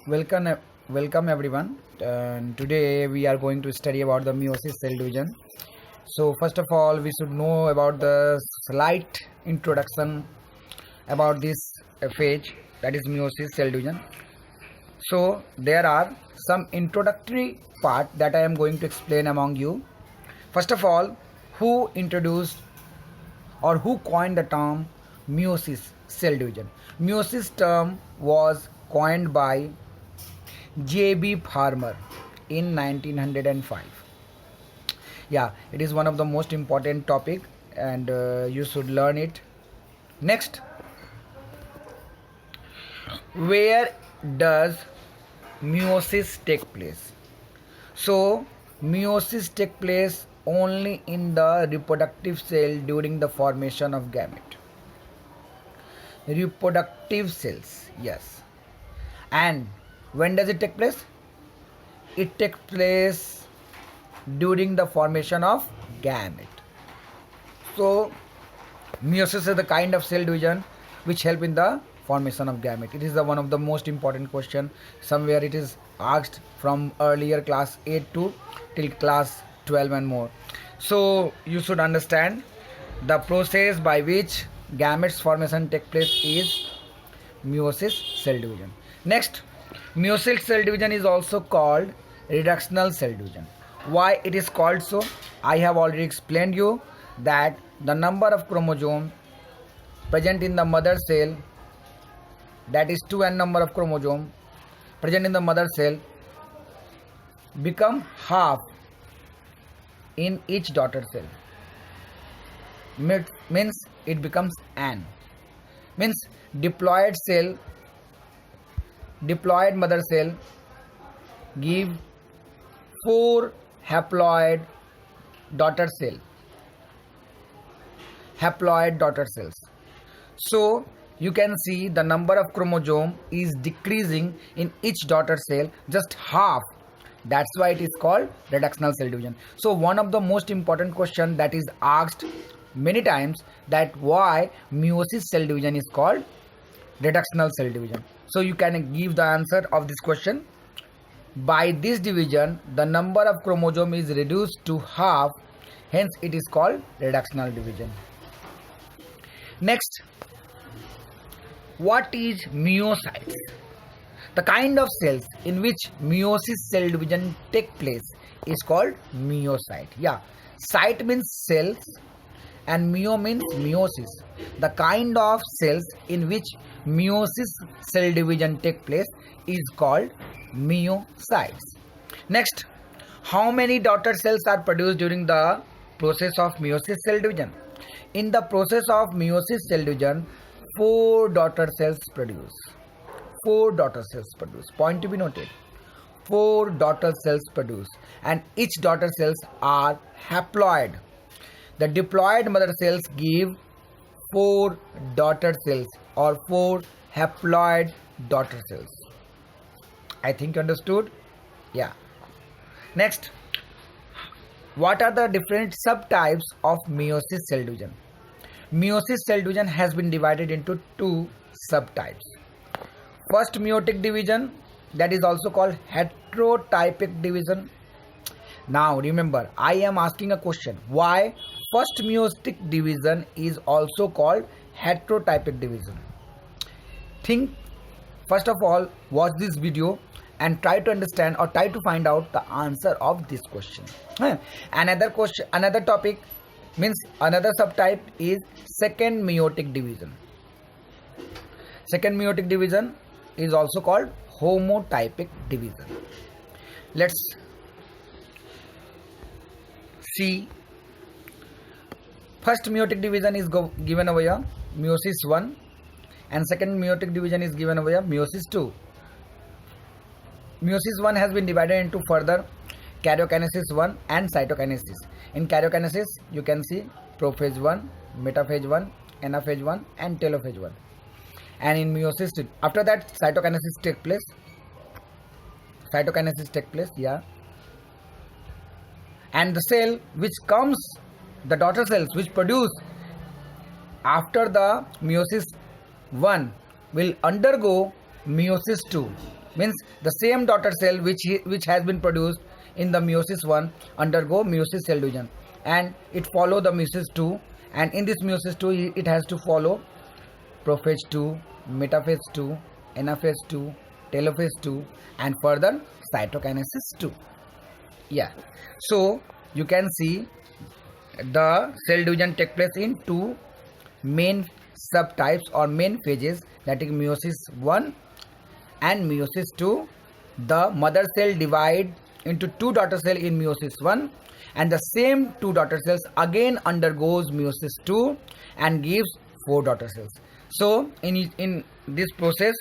Welcome, welcome everyone. And today we are going to study about the meiosis cell division. So first of all, we should know about the slight introduction about this phase, that is meiosis cell division. So there are some introductory part that I am going to explain among you. First of all, who introduced or who coined the term meiosis cell division? Meiosis term was coined by J.B. Farmer in 1905. Yeah, it is one of the most important topic and you should learn it. Next, where does meiosis take place? So, meiosis take place only in the reproductive cell during the formation of gamete. Reproductive cells, yes. And when does it take place? It takes place during the formation of gamete. So, meiosis is the kind of cell division which help in the formation of gamete. It is one of the most important question. Somewhere it is asked from earlier class 8 to till class 12 and more. So, you should understand the process by which gametes formation take place is meiosis cell division. Next, meiosis cell division is also called reductional cell division. Why it is called so? I have already explained you that the number of chromosome present in the mother cell, that is 2n number of chromosome present in the mother cell, become half in each daughter cell. Means it becomes n. Means diploid mother cell give 4 haploid daughter cells. So you can see the number of chromosome is decreasing in each daughter cell, just half. That's why it is called reductional cell division. So one of the most important question that is asked many times, that why meiosis cell division is called reductional cell division. So you can give the answer of this question. By this division, the number of chromosome is reduced to half, hence it is called reductional division. Next, what is meiocytes? The kind of cells in which meiosis cell division take place is called meiocyte. Yeah, cyte means cells and meo means meiosis. The kind of cells in which meiosis cell division take place is called meiocytes. Next, how many daughter cells are produced during the process of meiosis cell division? In the process of meiosis cell division, 4 daughter cells produce. 4 daughter cells produce. Point to be noted. 4 daughter cells produce, and each daughter cells are haploid. The diploid mother cells give 4 daughter cells or 4 haploid daughter cells. I think you understood? Yeah. Next, what are the different subtypes of meiosis cell division? Meiosis cell division has been divided into 2 subtypes. First, meiotic division, that is also called heterotypic division. Now remember, I am asking a question. Why first meiotic division is also called heterotypic division? Think, first of all, watch this video and try to understand or try to find out the answer of this question. Another topic means another subtype is second meiotic division. Second meiotic division is also called homotypic division. Let's see. First meiotic division is given over here, meiosis 1, and second meiotic division is given over here, meiosis 2. Meiosis 1 has been divided into further karyokinesis 1 and cytokinesis. In karyokinesis, you can see prophase 1, metaphase 1, anaphase 1 and telophase 1. And in meiosis 2, after that cytokinesis take place. Yeah. And the cell which comes, the daughter cells which produce after the meiosis 1 will undergo meiosis 2. Means the same daughter cell which has been produced in the meiosis 1 undergo meiosis cell division, and it follow the meiosis 2, and in this meiosis 2 it has to follow prophase 2, metaphase 2, anaphase 2, telophase 2, and further cytokinesis 2. Yeah, so you can see the cell division take place in two main subtypes or main phases, that is meiosis 1 and meiosis 2. The mother cell divide into two daughter cell in meiosis 1, and the same two daughter cells again undergoes meiosis 2 and gives four daughter cells. So in this process,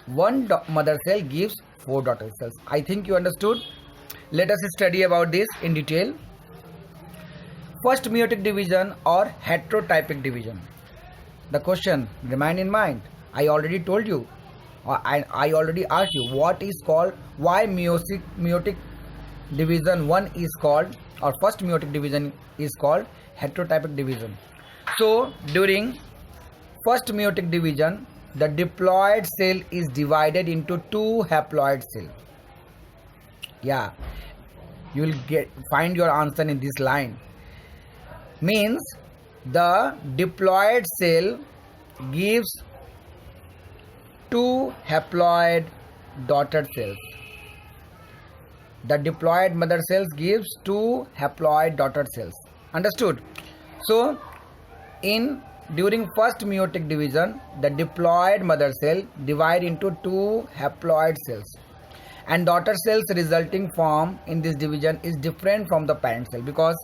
one mother cell gives four daughter cells. I think you understood. Let us study about this in detail. First, meiotic division or heterotypic division. The question remain in mind. I already told you, I already asked you what is called, why meiotic division 1 is called, or first meiotic division is called heterotypic division. So during first meiotic division, the diploid cell is divided into two haploid cells. Yeah, you will find your answer in this line. Means the diploid cell gives two haploid daughter cells. The diploid mother cells gives two haploid daughter cells. Understood? So during first meiotic division, the diploid mother cell divide into two haploid cells, and daughter cells resulting from in this division is different from the parent cell because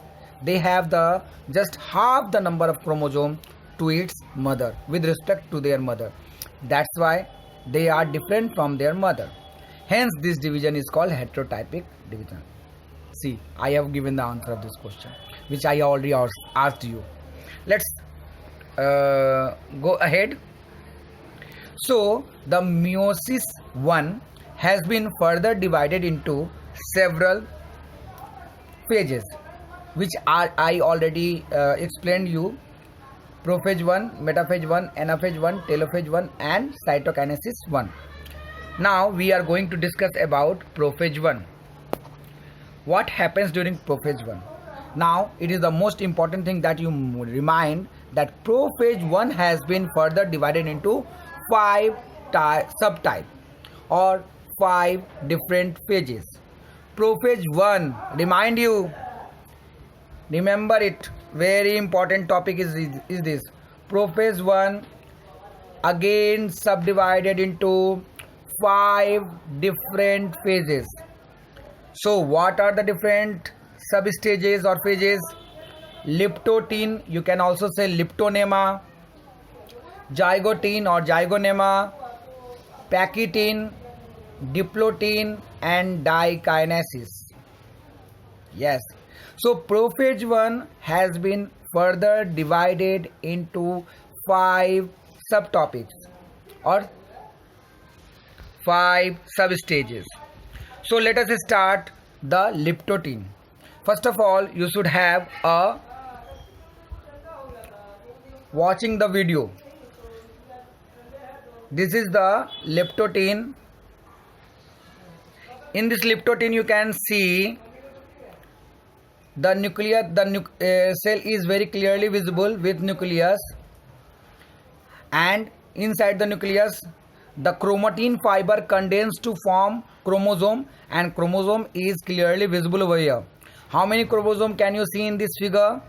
they have the just half the number of chromosome to its mother with respect to their mother. That's why they are different from their mother. Hence this division is called heterotypic division. See, I have given the answer of this question which I already asked you. Let's go ahead. So the meiosis 1 has been further divided into several phases, which I already explained you: prophase 1, metaphase 1, anaphase 1, telophase 1, and cytokinesis 1. Now we are going to discuss about prophase 1. What happens during prophase 1? Now it is the most important thing that you remind that prophase 1 has been further divided into 5 subtypes or 5 different phases. Prophase 1, remind you, remember it, very important topic is this. Prophase 1 again subdivided into 5 different phases. So what are the different substages or phases? Liptotin, you can also say liptonema, zygotin or zygonema, pachytin, diplotin, and dikinesis. Yes. So prophase 1 has been further divided into 5 subtopics or 5 substages. So let us start the liptotin. First of all, you should have watching the video. This is the liptotin. In this liptotin you can see the nucleus. The cell is very clearly visible with nucleus, and inside the nucleus the chromatin fiber condense to form chromosome, and chromosome is clearly visible over here. How many chromosomes can you see in this figure?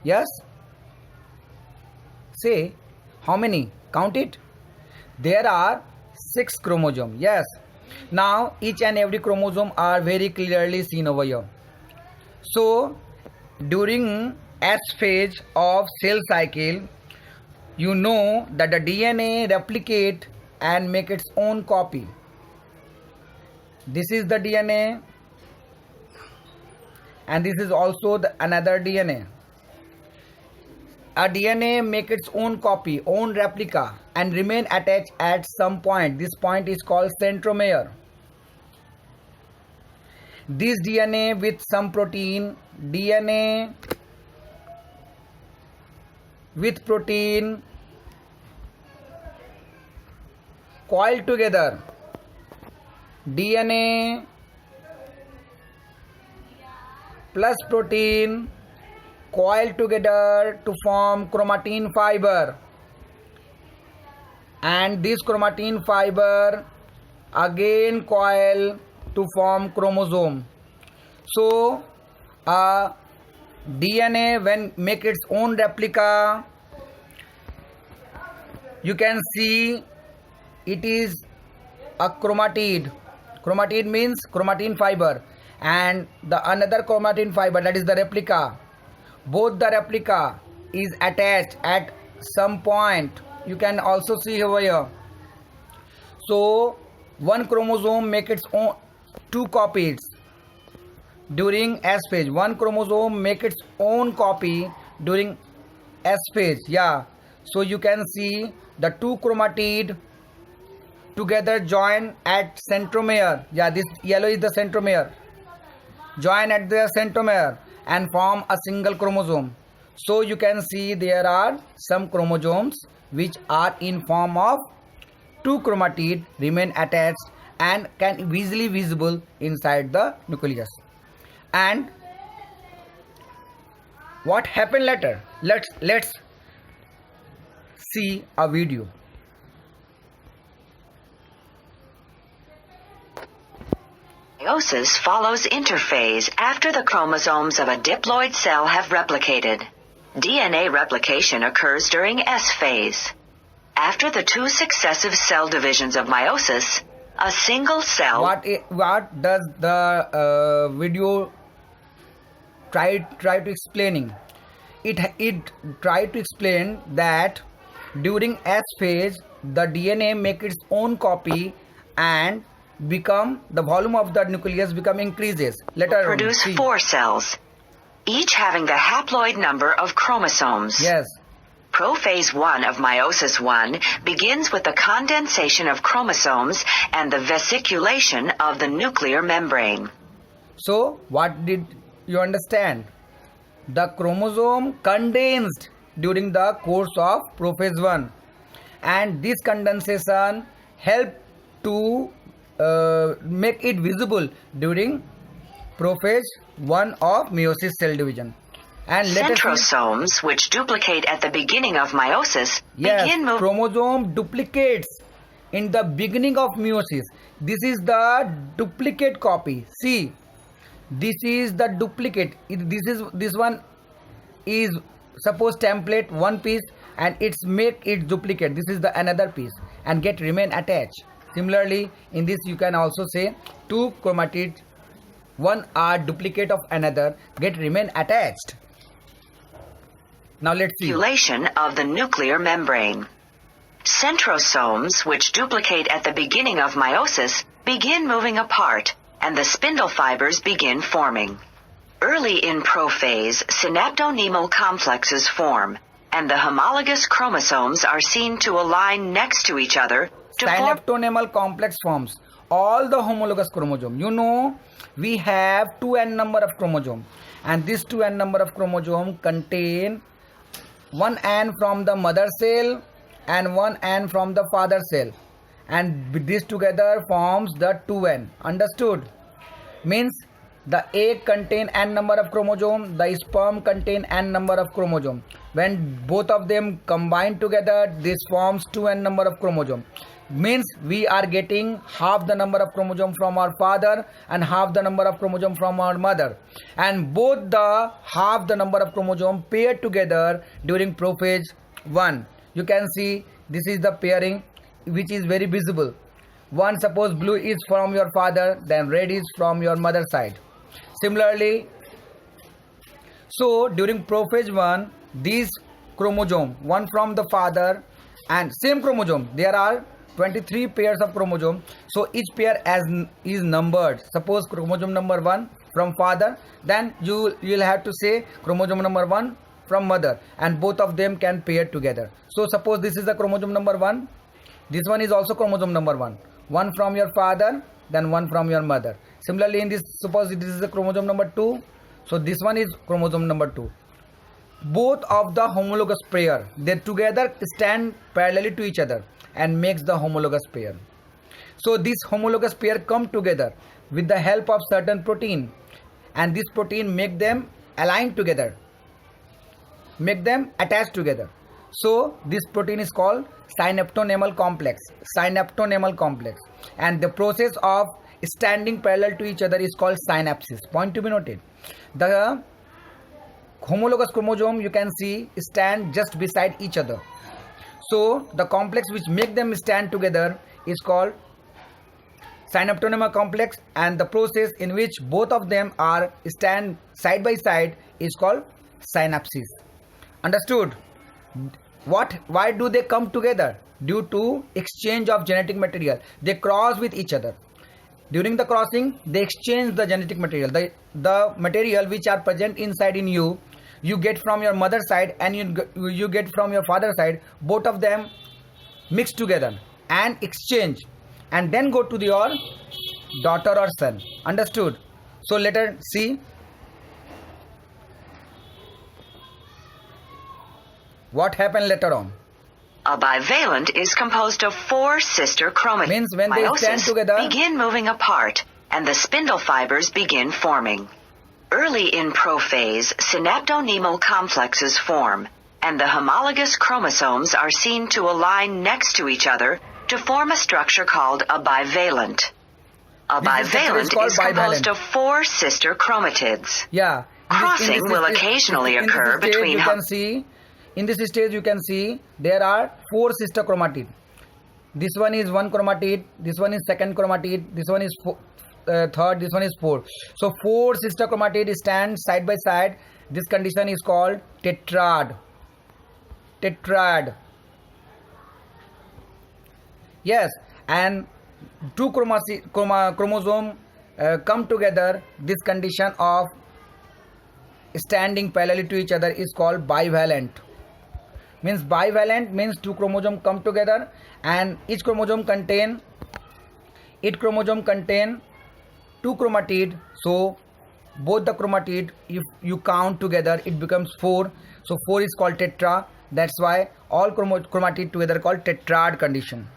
Yes? Say, how many? Count it. There are 6 chromosomes. Yes. Now each and every chromosome are very clearly seen over here. So during S phase of cell cycle, you know that the DNA replicate and make its own copy. This is the DNA, and this is also another DNA. A DNA make its own copy, own replica, and remain attached at some point. This point is called centromere. This DNA with some protein, DNA with protein coiled together DNA plus protein coil together to form chromatin fiber, and this chromatin fiber again coil to form chromosome. So DNA when make its own replica, you can see it is a chromatid. Chromatid means chromatin fiber, and the another chromatin fiber, that is the replica. Both the replica is attached at some point. You can also see over here. So one chromosome make its own two copies during S phase. One chromosome make its own copy during S phase. Yeah. So you can see the two chromatid together join at centromere. Yeah, this yellow is the centromere. Join at the centromere and form a single chromosome. So you can see there are some chromosomes which are in form of two chromatid remain attached and can be easily visible inside the nucleus. And what happened later? Let's see a video. Meiosis follows interphase after the chromosomes of a diploid cell have replicated. DNA replication occurs during S phase. After the two successive cell divisions of meiosis, a single cell... What does the video try to explaining? It tried to explain that during S phase, the DNA make its own copy and become the volume of the nucleus become increases. Later produce four cells, each having the haploid number of chromosomes. Yes. Prophase 1 of meiosis 1 begins with the condensation of chromosomes and the vesiculation of the nuclear membrane. So, what did you understand? The chromosome condensed during the course of prophase 1, and this condensation helped to make it visible during prophase 1 of meiosis cell division. And centrosomes, which duplicate at the beginning of meiosis, begin moving. Chromosome duplicates in the beginning of meiosis. This is the duplicate copy. See, this is the duplicate. This one is suppose template one piece, and it's make it duplicate. This is the another piece and get remain attached. Similarly, in this you can also say two chromatids, one are duplicate of another, get remain attached. Now let's see. Vesiculation of the nuclear membrane. Centrosomes, which duplicate at the beginning of meiosis, begin moving apart, and the spindle fibers begin forming. Early in prophase, synaptonemal complexes form, and the homologous chromosomes are seen to align next to each other. Synaptonemal complex forms all the homologous chromosome. You know, we have 2n number of chromosome, and this 2n number of chromosome contain one n from the mother cell and one n from the father cell, and this together forms the 2n. Understood? Means the egg contain n number of chromosome, the sperm contain n number of chromosome. When both of them combine together, this forms 2n number of chromosome. Means we are getting half the number of chromosome from our father and half the number of chromosome from our mother, and both the half the number of chromosome pair together during prophase 1. You can see this is the pairing which is very visible. One, suppose blue is from your father, then red is from your mother side. Similarly, so during prophase 1, these chromosome, one from the father and same chromosome, there are 23 pairs of chromosome, so each pair is numbered. Suppose chromosome number 1 from father, then you'll have to say chromosome number 1 from mother, and both of them can pair together. So suppose this is the chromosome number 1, this one is also chromosome number 1, one from your father, then one from your mother. Similarly, in this, suppose this is the chromosome number 2, so this one is chromosome number 2. Both of the homologous pair, they together stand parallelly to each other and makes the homologous pair. So this homologous pair come together with the help of certain protein, and this protein make them align together, make them attach together. So this protein is called synaptonemal complex. Synaptonemal complex, and the process of standing parallel to each other is called synapsis. Point to be noted. The homologous chromosome, you can see, stand just beside each other. So the complex which make them stand together is called synaptonemal complex, and the process in which both of them are stand side by side is called synapsis. Understood? Why do they come together? Due to exchange of genetic material. They cross with each other. During the crossing, they exchange the genetic material. The material which are present inside in you, you get from your mother's side and you get from your father's side. Both of them mix together and exchange, and then go to your daughter or son. Understood? So let us see what happened later on. A bivalent is composed of 4 sister chromatids. Means when they stand Meiosis together, begin moving apart, and the spindle fibers begin forming. Early in prophase, synaptonemal complexes form, and the homologous chromosomes are seen to align next to each other to form a structure called a bivalent. A This structure is bivalent called is composed bivalent. of 4 sister chromatids. yeah. Crossing will occasionally in this occur stage between you can see, in this stage you can see there are 4 sister chromatid. This one is one chromatid, this one is second chromatid, this one is third, this one is fourth. So 4 sister chromatid stand side by side. This condition is called tetrad. Tetrad. Yes, and 2 chromosome come together. This condition of standing parallel to each other is called bivalent. Means bivalent means 2 chromosomes come together, and each chromosome contain 2 chromatid. So both the chromatid, if you count together, it becomes 4. So 4 is called tetra. That's why all chromatid together called tetrad condition.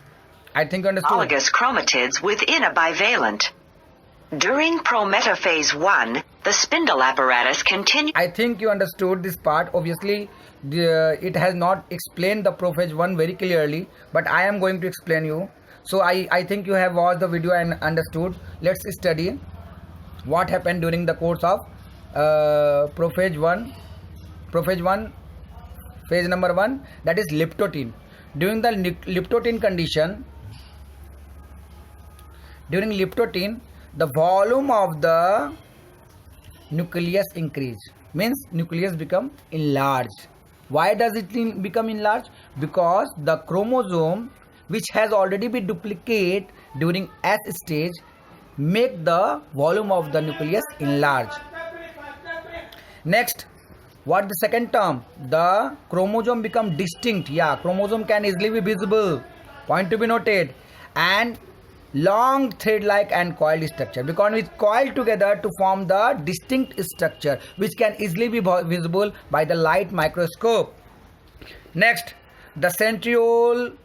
I think you understood. Homologous chromatids within a bivalent. During prometaphase 1, the spindle apparatus continues. I think you understood this part. Obviously, it has not explained the prophase 1 very clearly, but I am going to explain you. So I think you have watched the video and understood. Let's study what happened during the course of prophase 1. Prophase 1, phase number 1, that is liptotin. During the liptotin condition, during liptotin, the volume of the nucleus increase, means nucleus become enlarged. Why does it become enlarged? Because the chromosome which has already been duplicated during S stage make the volume of the nucleus enlarge. Next, what the second term? The chromosome become distinct. Yeah, chromosome can easily be visible. Point to be noted. And long thread-like and coiled structure, because it's coiled together to form the distinct structure which can easily be visible by the light microscope. Next, the centriole,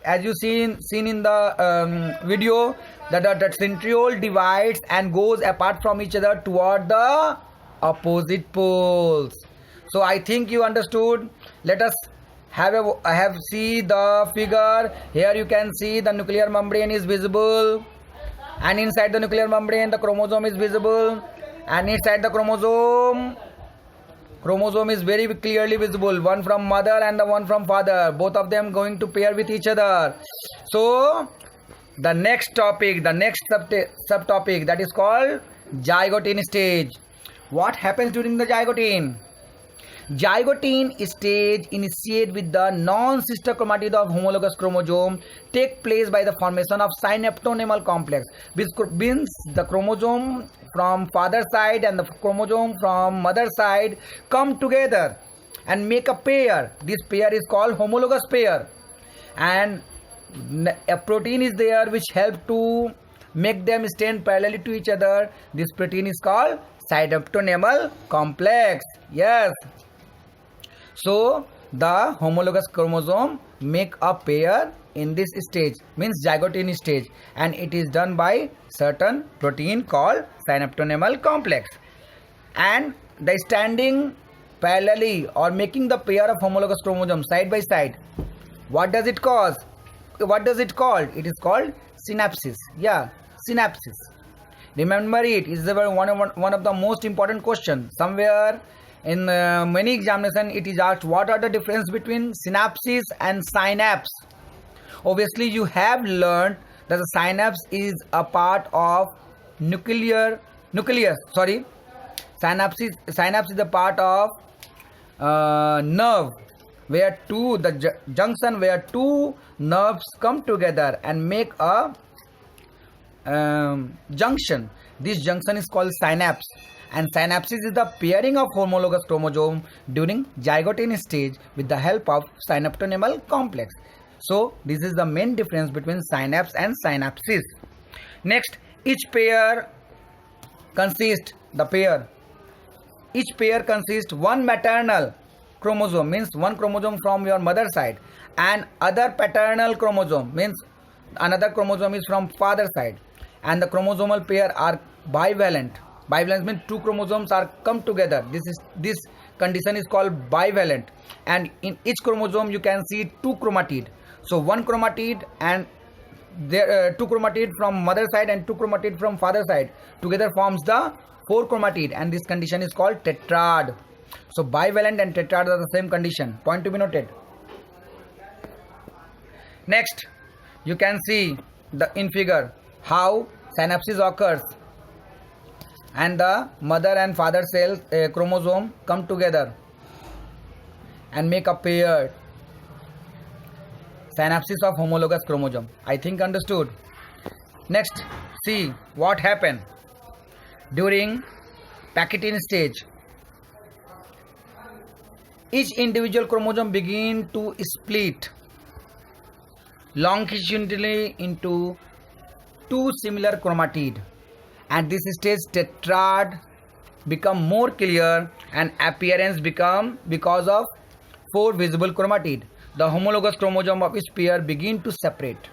as you seen in the video, that the centriole divides and goes apart from each other toward the opposite poles. So I think you understood. Let us have see the figure. Here you can see the nuclear membrane is visible, and inside the nuclear membrane the chromosome is visible, and inside the chromosome is very clearly visible, one from mother and the one from father, both of them going to pair with each other. So the next topic, the next subtopic, that is called zygote stage. What happens during the zygote? Zygote stage initiate with the non-sister chromatid of homologous chromosome take place by the formation of synaptonemal complex, which means the chromosome from father side and the chromosome from mother side come together and make a pair. This pair is called homologous pair, and a protein is there which help to make them stand parallel to each other. This protein is called synaptonemal complex. Yes. So the homologous chromosome make a pair in this stage means zygote stage, and it is done by certain protein called synaptonemal complex. And the standing parallelly or making the pair of homologous chromosomes side by side, what does it cause? What does it called? It is called synapsis. Yeah, synapsis. Remember it is one of the most important question. Somewhere in many examination it is asked what are the difference between synapsis and synapse. Obviously you have learned that the synapse is a part of nucleus. Synapse is a part of nerve where junction where two nerves come together and make a junction. This junction is called synapse, and synapsis is the pairing of homologous chromosome during zygote stage with the help of synaptonemal complex. So this is the main difference between synapse and synapsis. Next, each pair consists one maternal chromosome, means one chromosome from your mother side, and other paternal chromosome means another chromosome is from father side, and the chromosomal pair are bivalent. Bivalent means two chromosomes are come together. This condition is called bivalent, and in each chromosome you can see two chromatid. So one chromatid and there two chromatid from mother side and two chromatid from father side together forms the four chromatid, and this condition is called tetrad. So bivalent and tetrad are the same condition. Point to be noted. Next, you can see in figure how synapsis occurs, and the mother and father cells chromosome come together and make a pair. Synapsis of homologous chromosome. I think understood. Next, see what happened during Pachytene stage. Each individual chromosome begin to split longitudinally into two similar chromatid. At this stage, tetrad become more clear and appearance become because of four visible chromatid. The homologous chromosome of each pair begin to separate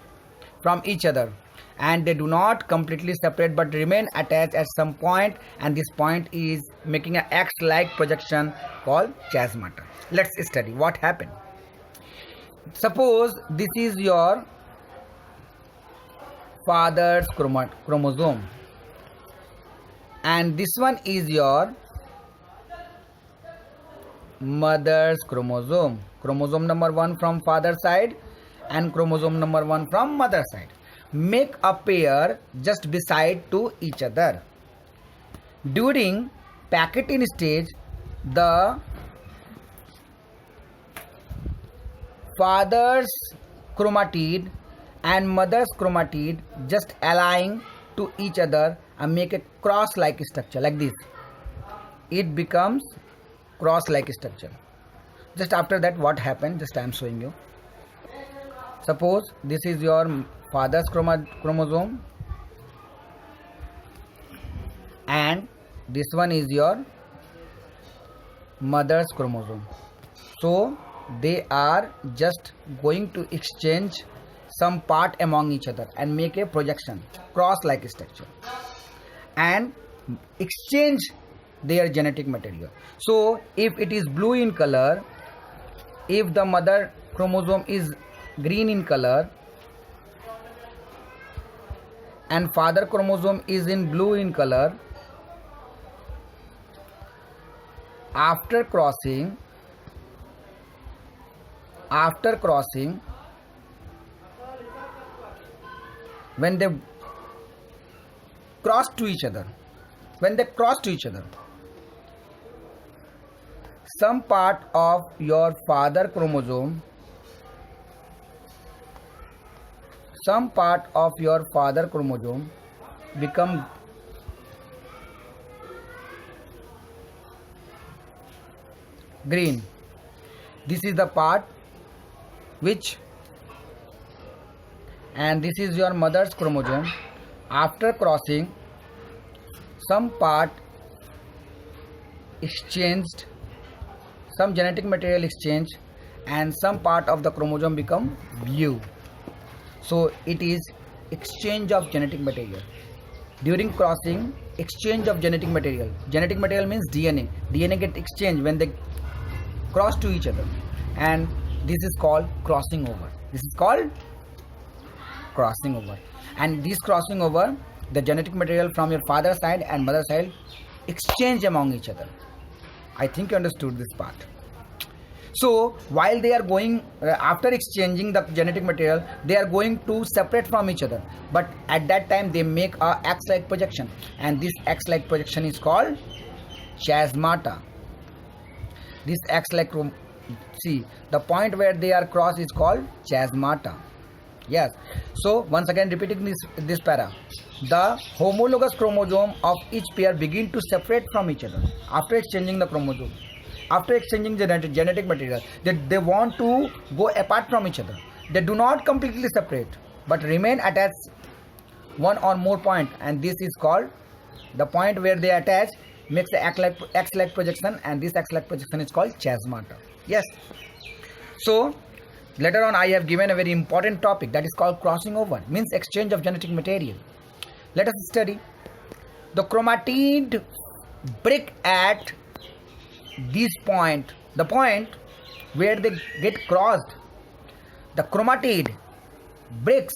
from each other, and they do not completely separate but remain attached at some point, and this point is making an X-like projection called chiasmata. Let's study what happened. Suppose this is your father's chromosome, and this one is your mother's chromosome. Chromosome number 1 from father side and chromosome number 1 from mother side. Make a pair just beside to each other. During Pachytene stage, the father's chromatid and mother's chromatid just align to each other and make a cross-like structure like this. It becomes cross-like structure. Just after that, what happened? Just I am showing you. Suppose this is your father's chromosome and this one is your mother's chromosome. So they are just going to exchange some part among each other and make a projection, cross-like structure, and exchange their genetic material. So if it is blue in color, if the mother chromosome is green in color and father chromosome is in blue in color, after crossing, when they cross to each other, some part of your father chromosome become green. This is the part which, and this is your mother's chromosome. After crossing, some part exchanged, some genetic material exchange, and some part of the chromosome become blue. So it is exchange of genetic material. During crossing, exchange of genetic material. Genetic material means DNA. DNA get exchanged when they cross to each other, and this is called crossing over. This is called crossing over. And this crossing over, the genetic material from your father side and mother side exchange among each other. I think you understood this part. So while they are going, after exchanging the genetic material, they are going to separate from each other, but at that time they make a X-like projection, and this X-like projection is called chasmata. This X-like, see, the point where they are crossed is called chasmata. Yes. So once again repeating this para, the homologous chromosome of each pair begin to separate from each other after exchanging the chromosome. After exchanging genetic material, they want to go apart from each other. They do not completely separate, but remain attached one or more point, and this is called, the point where they attach makes the X-like projection, and this X-like projection is called chasmata. Yes. So later on I have given a very important topic that is called crossing over, means exchange of genetic material. Let us study. The chromatid break at this point, the point where they get crossed. The chromatid breaks.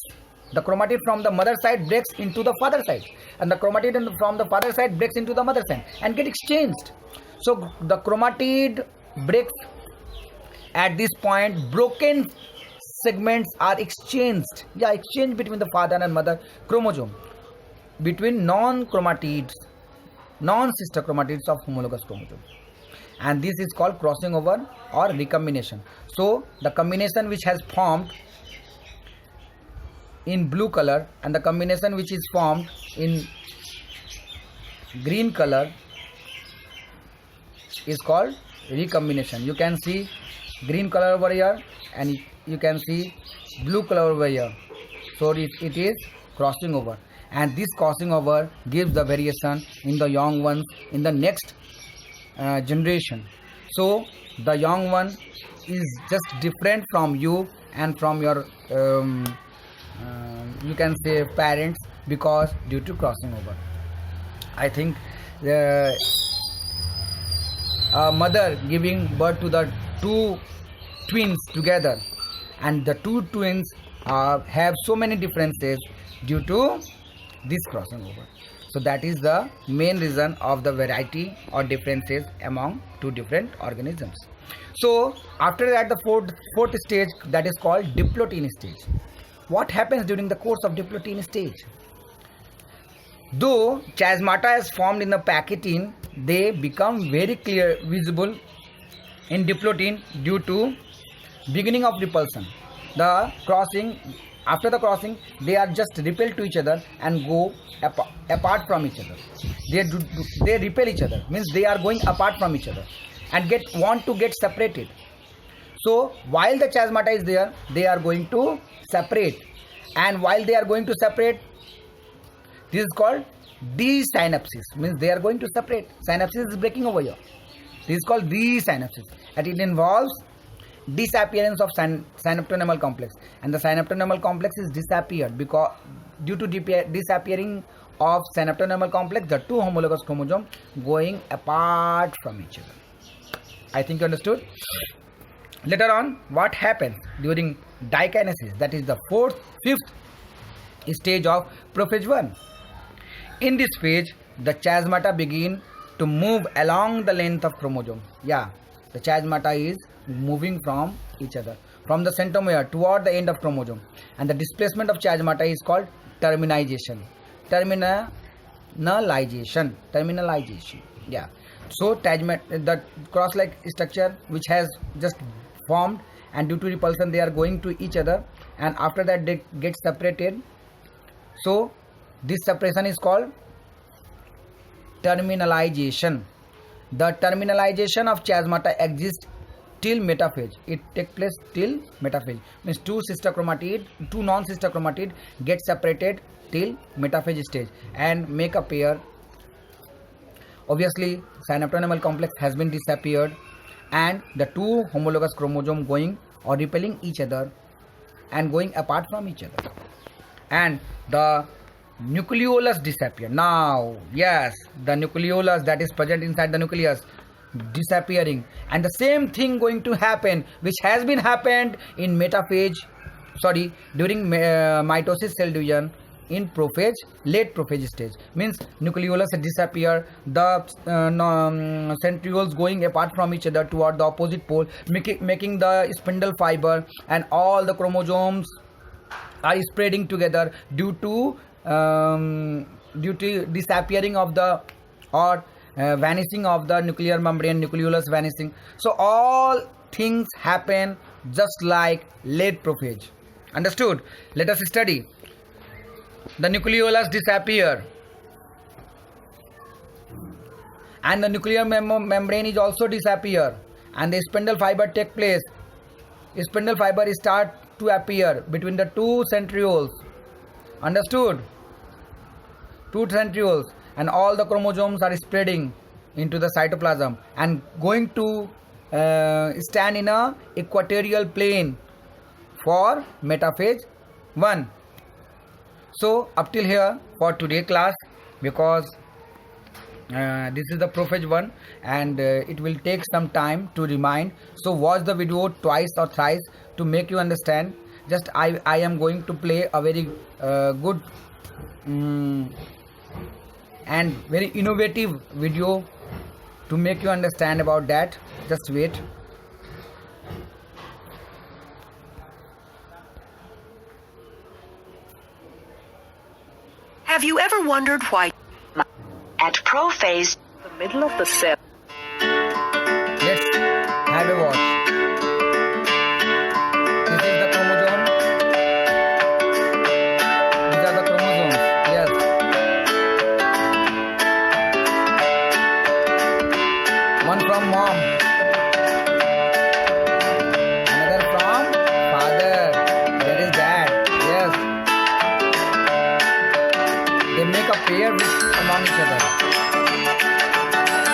The chromatid from the mother side breaks into the father side, and the chromatid from the father side breaks into the mother side and get exchanged. So the chromatid breaks at this point. Broken segments are exchanged. Yeah, exchanged between the father and mother chromosome, between non-chromatids, non-sister chromatids of homologous chromosome, and this is called crossing over or recombination. So the combination which has formed in blue color and the combination which is formed in green color is called recombination. You can see green color over here, and you can see blue color over here. So it is crossing over, and this crossing over gives the variation in the young ones in the next generation. So the young one is just different from you and from your you can say parents, because due to crossing over. I think a mother giving birth to the two twins together, and the two twins have so many differences due to this crossing over. So that is the main reason of the variety or differences among two different organisms. So after that, the fourth stage, that is called diplotin stage. What happens during the course of diplotin stage? Though chasmata is formed in the packaging, they become very clear visible in diplotin due to beginning of repulsion. The crossing, after the crossing, they are just repelled to each other and go apart from each other. They repel each other, means they are going apart from each other and want to get separated. So while the chasmata is there, they are going to separate, and while they are going to separate, this is called desynapsis, means they are going to separate. Synapsis is breaking over here. This is called desynapsis, and it involves disappearance of synaptonemal complex, and the synaptonemal complex is disappeared because due to disappearing of synaptonemal complex, the two homologous chromosomes going apart from each other. I think you understood. Later on, what happens during dikinesis, that is the fifth stage of prophase 1. In this phase, the chasmata begin to move along the length of chromosome. Yeah, the chasmata is moving from each other, from the centromere toward the end of chromosome, and the displacement of chasmata is called terminalization. Terminalization. Yeah. So the cross-like structure which has just formed, and due to repulsion they are going to each other, and after that they get separated. So this separation is called terminalization. The terminalization of chasmata exists till metaphase. It takes place till metaphase, means two non-sister chromatid get separated till metaphase stage and make a pair. Obviously synaptonemal complex has been disappeared, and the two homologous chromosome going or repelling each other, and going apart from each other. And the nucleolus disappear. Now, yes, the nucleolus that is present inside the nucleus disappearing, and the same thing going to happen which has been happened in during mitosis cell division in prophage, late prophage stage. Means nucleolus disappear, the centrioles going apart from each other toward the opposite pole, making the spindle fiber, and all the chromosomes are spreading together due to disappearing of the vanishing of the nuclear membrane, nucleolus vanishing. So all things happen just like late prophage. Understood? Let us study. The nucleolus disappear, and the nuclear membrane is also disappear, and the spindle fiber take place. Spindle fiber start to appear between the two centrioles. Understood? Two centrioles, and all the chromosomes are spreading into the cytoplasm and going to stand in a equatorial plane for metaphase 1. So up till here for today class, because this is the prophase 1 and it will take some time to remind. So watch the video twice or thrice to make you understand. Just I am going to play a very good and very innovative video to make you understand about that. Just wait. Have you ever wondered why at prophase the middle of the cell? Let's have a watch. This is the chromosome. These are the chromosomes. Yes. One from mom, another from father. That is dad. Yes. They make a pair among each other.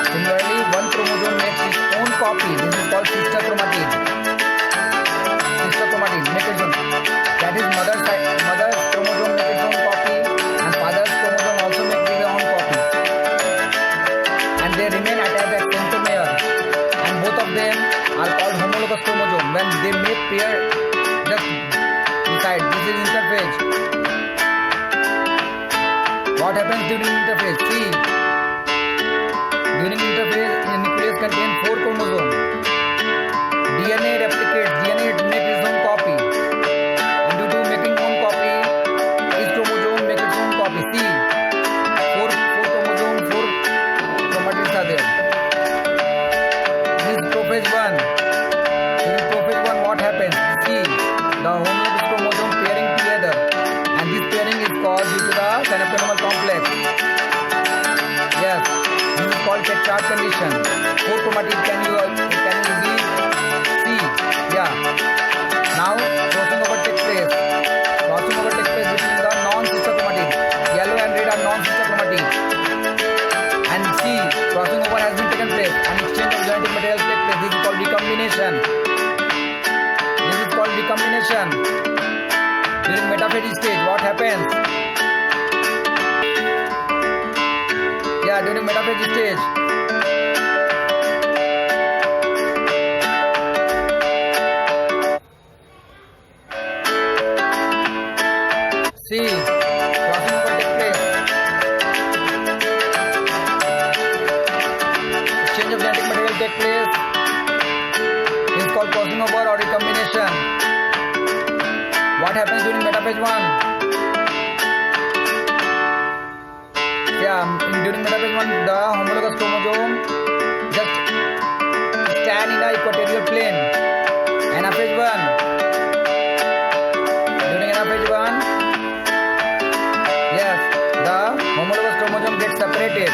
Similarly, one chromosome makes its own copy. This is called sister chromatid. Sister chromatid make its own. That is mother's chromosome make its own copy, and father's chromosome also make their own copy. And they remain attached as centromere. And both of them are called homologous chromosome. When they make pair, just beside this is interphase. What happens during interphase? See, during interphase, the nucleus contains 4 chromosomes. DNA replicates. DNA makes its own copy, and due to making own copy, each chromosome makes its own copy. See, 4 chromosomes, 4 chromatids are there. This is prophase 1. During prophase 1, what happens? See, the homologous chromosome pairing together, and this pairing is called due to the synaptosomal complex. Yes, this is called Chart condition. 4 chromatid can you easily see? Yeah. Now crossing over takes place. Crossing over takes place between the non-sister chromatid. Yellow and red are non-sister chromatid. And see, crossing over has been taken place, and exchange of genetic material takes place. This is called recombination. This is called recombination. During metaphase stage, what happens? Yeah, during metaphase stage. See, crossing over takes place. Exchange of genetic material takes place. This is called crossing over or recombination. What happens during metaphase 1? Yeah, during metaphase 1, the homologous chromosome just stand in the equatorial plane. Anaphase 1. During anaphase 1, yes, the homologous chromosome gets separated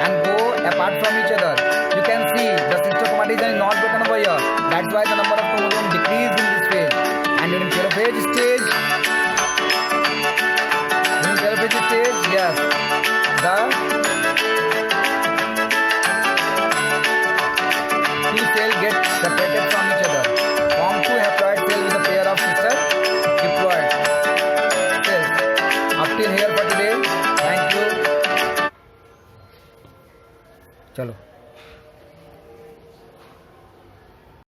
and go apart from each other. You can see the sister chromatid is not broken over here. That's why the number of chromosomes decreased in this phase. And during telophase stage, yes, the 2 cells get separated from each other, form 2 haploid cells with a pair of up till here for today. Thank you. चलो